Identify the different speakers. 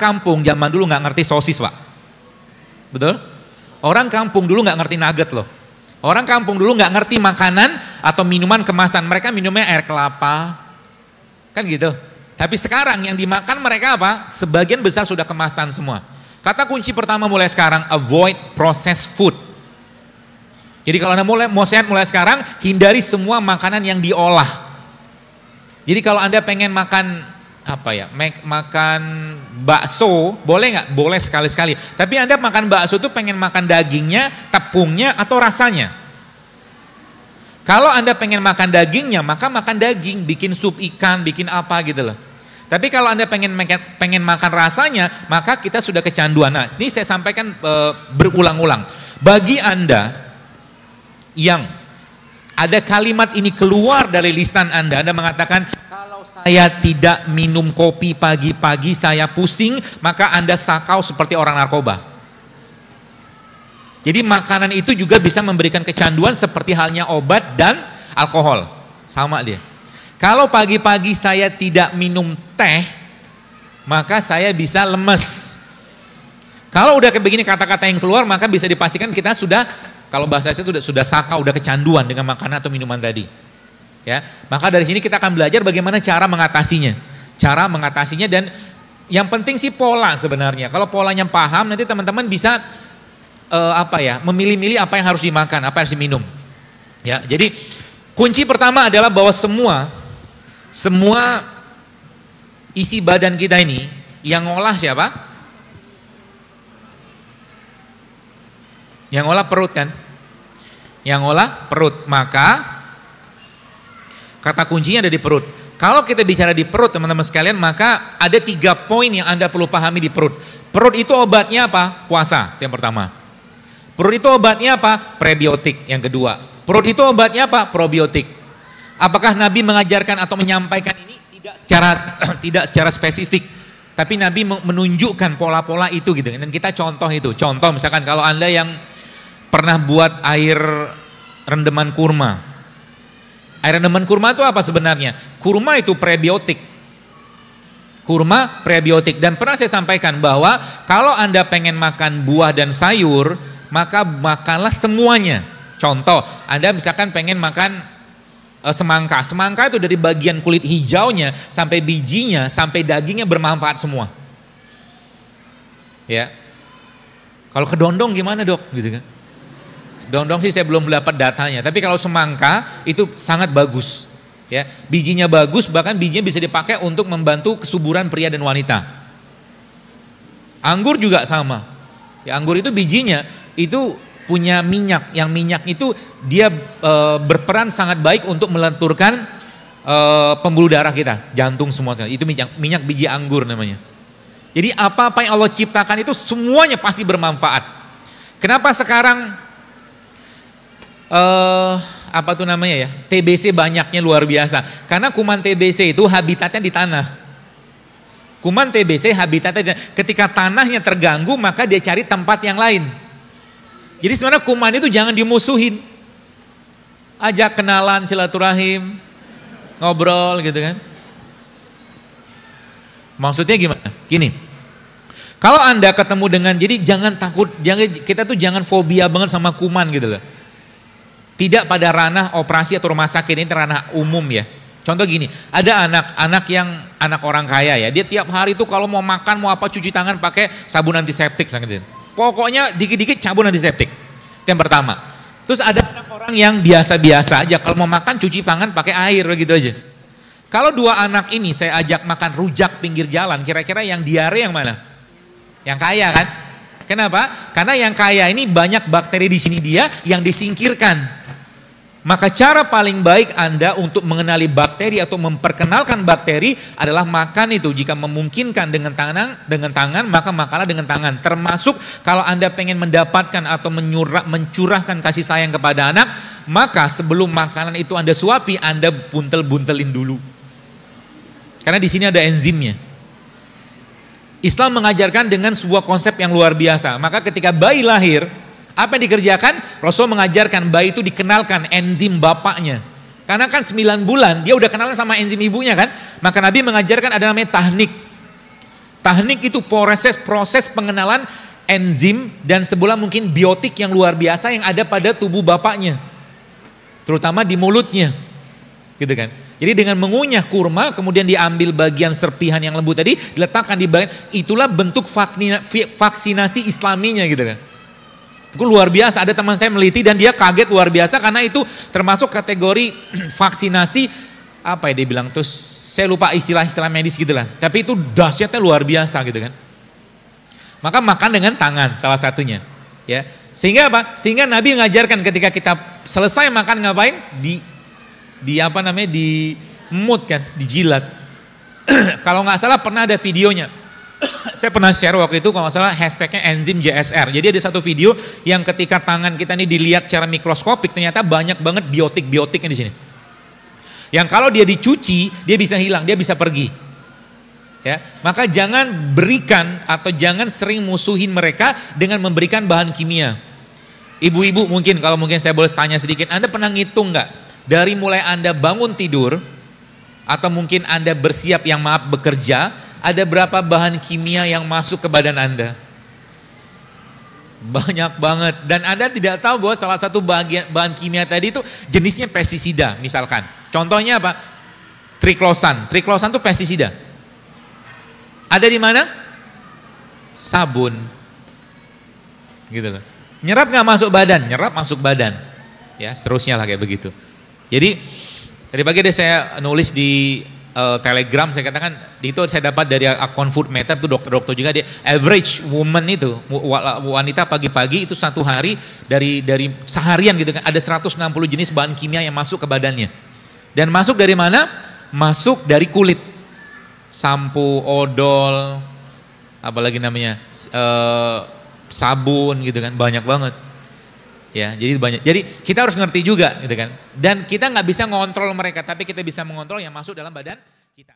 Speaker 1: kampung zaman dulu nggak ngerti sosis, Pak. Betul? Orang kampung dulu nggak ngerti nugget loh. Orang kampung dulu nggak ngerti makanan atau minuman kemasan. Mereka minumnya air kelapa, kan gitu. Tapi sekarang yang dimakan mereka apa? Sebagian besar sudah kemasan semua. Kata kunci pertama mulai sekarang, avoid processed food. Jadi kalau Anda mau sehat mulai sekarang, hindari semua makanan yang diolah. Jadi kalau Anda pengen makan makan bakso, boleh nggak? Boleh sekali-sekali. Tapi Anda makan bakso itu pengen makan dagingnya, tepungnya, atau rasanya. Kalau Anda pengen makan dagingnya, maka makan daging, bikin sup ikan, bikin apa gitu loh. Tapi kalau Anda pengen makan rasanya, maka kita sudah kecanduan. Nah, ini saya sampaikan berulang-ulang. Bagi Anda yang ada kalimat ini keluar dari lisan Anda mengatakan, kalau saya tidak minum kopi pagi-pagi saya pusing, maka Anda sakau seperti orang narkoba. Jadi makanan itu juga bisa memberikan kecanduan seperti halnya obat dan alkohol. Sama dia. Kalau pagi-pagi saya tidak minum teh, maka saya bisa lemes. Kalau udah kayak begini kata-kata yang keluar, maka bisa dipastikan kita sudah, kalau bahasa saya sudah sakau, udah kecanduan dengan makanan atau minuman tadi. Ya, maka dari sini kita akan belajar bagaimana cara mengatasinya. Dan yang penting sih pola sebenarnya. Kalau polanya paham, nanti teman-teman bisa memilih-milih apa yang harus dimakan, apa yang harus diminum. Ya, jadi kunci pertama adalah bahwa semua isi badan kita ini yang ngolah siapa? Yang ngolah perut kan? Yang ngolah perut. Maka kata kuncinya ada di perut. Kalau kita bicara di perut teman-teman sekalian, maka ada 3 poin yang Anda perlu pahami di perut. Perut itu obatnya apa? Puasa, yang pertama. Perut itu obatnya apa? Prebiotik, yang kedua. Perut itu obatnya apa? Probiotik. Apakah Nabi mengajarkan atau menyampaikan ini? Tidak secara spesifik. Tapi Nabi menunjukkan pola-pola itu gitu. Dan kita contoh itu. Contoh misalkan kalau Anda yang pernah buat air rendeman kurma. Air rendeman kurma itu apa sebenarnya? Kurma itu prebiotik. Kurma prebiotik. Dan pernah saya sampaikan bahwa kalau Anda pengen makan buah dan sayur, maka makanlah semuanya. Contoh, Anda misalkan pengen makan semangka. Semangka itu dari bagian kulit hijaunya sampai bijinya sampai dagingnya bermanfaat semua. Ya. Kalau kedondong gimana, Dok? Gitu kan. Kedondong sih saya belum dapat datanya, tapi kalau semangka itu sangat bagus. Ya, bijinya bagus, bahkan bijinya bisa dipakai untuk membantu kesuburan pria dan wanita. Anggur juga sama. Ya, anggur itu bijinya itu punya minyak, yang minyak itu dia berperan sangat baik untuk melenturkan pembuluh darah kita, jantung semua. Itu minyak biji anggur namanya. Jadi apa-apa yang Allah ciptakan itu semuanya pasti bermanfaat. Kenapa sekarang TBC banyaknya luar biasa? Karena kuman TBC itu habitatnya di tanah. Kuman TBC habitatnya ketika tanahnya terganggu, maka dia cari tempat yang lain. Jadi sebenarnya kuman itu jangan dimusuhin. Ajak kenalan, silaturahim, ngobrol gitu kan. Maksudnya gimana? Gini. Kalau Anda ketemu dengan, jadi jangan takut, kita tuh jangan fobia banget sama kuman gitu loh. Tidak pada ranah operasi atau rumah sakit, ini ranah umum ya. Contoh gini, ada anak orang kaya ya, dia tiap hari tuh kalau mau makan mau apa cuci tangan pakai sabun antiseptik gitu. Pokoknya dikit-dikit sabun antiseptik. Itu yang pertama. Terus ada anak orang yang biasa-biasa aja, kalau mau makan cuci tangan pakai air gitu aja. Kalau 2 anak ini saya ajak makan rujak pinggir jalan, kira-kira yang diare yang mana? Yang kaya kan? Kenapa? Karena yang kaya ini banyak bakteri di sini dia yang disingkirkan. Maka cara paling baik Anda untuk mengenali bakteri atau memperkenalkan bakteri adalah makan itu. Jika memungkinkan dengan tangan, maka makanlah dengan tangan. Termasuk kalau Anda pengen mendapatkan atau mencurahkan kasih sayang kepada anak, maka sebelum makanan itu Anda suapi, Anda buntel-buntelin dulu. Karena di sini ada enzimnya. Islam mengajarkan dengan sebuah konsep yang luar biasa. Maka ketika bayi lahir, apa yang dikerjakan? Rasul mengajarkan bayi itu dikenalkan enzim bapaknya. Karena kan 9 bulan dia udah kenalan sama enzim ibunya kan. Maka Nabi mengajarkan ada namanya tahnik. Tahnik itu proses pengenalan enzim dan sebuah mungkin biotik yang luar biasa yang ada pada tubuh bapaknya. Terutama di mulutnya. Gitu kan. Jadi dengan mengunyah kurma kemudian diambil bagian serpihan yang lembut tadi diletakkan di bagian, itulah bentuk vaksinasi islaminya gitu kan. Itu luar biasa, ada teman saya meliti dan dia kaget luar biasa karena itu termasuk kategori vaksinasi apa ya dia bilang tuh, saya lupa istilah medis gitu lah. Tapi itu dahsyatnya luar biasa gitu kan. Maka makan dengan tangan salah satunya. Ya, sehingga apa? Sehingga Nabi mengajarkan ketika kita selesai makan ngapain? Di apa namanya? Di mut kan, dijilat. Kalau nggak salah pernah ada videonya. Saya pernah share waktu itu kalau nggak salah hashtagnya enzim JSR. Jadi ada satu video yang ketika tangan kita ini dilihat secara mikroskopik ternyata banyak banget biotiknya di sini. Yang kalau dia dicuci, dia bisa hilang, dia bisa pergi. Ya, maka jangan berikan atau jangan sering musuhin mereka dengan memberikan bahan kimia. Ibu-ibu mungkin kalau mungkin saya boleh tanya sedikit, Anda pernah ngitung nggak dari mulai Anda bangun tidur atau mungkin Anda bersiap yang bekerja, ada berapa bahan kimia yang masuk ke badan Anda? Banyak banget. Dan Anda tidak tahu bahwa salah satu bahan kimia tadi itu jenisnya pestisida misalkan. Contohnya apa? Triklosan. Triklosan itu pestisida. Ada di mana? Sabun. Gitu loh. Nyerap nggak masuk badan? Nyerap masuk badan. Ya, seterusnya lah kayak begitu. Jadi tadi pagi saya nulis di Telegram, saya katakan itu saya dapat dari akun Food Meter itu dokter-dokter juga, dia average woman itu wanita pagi-pagi itu satu hari dari seharian gitu kan ada 160 jenis bahan kimia yang masuk ke badannya. Dan masuk dari mana? Masuk dari kulit. Sampo, odol, apalagi namanya sabun gitu kan, banyak banget. Ya, jadi banyak. Jadi kita harus ngerti juga gitu kan. Dan kita nggak bisa ngontrol mereka, tapi kita bisa mengontrol yang masuk dalam badan kita.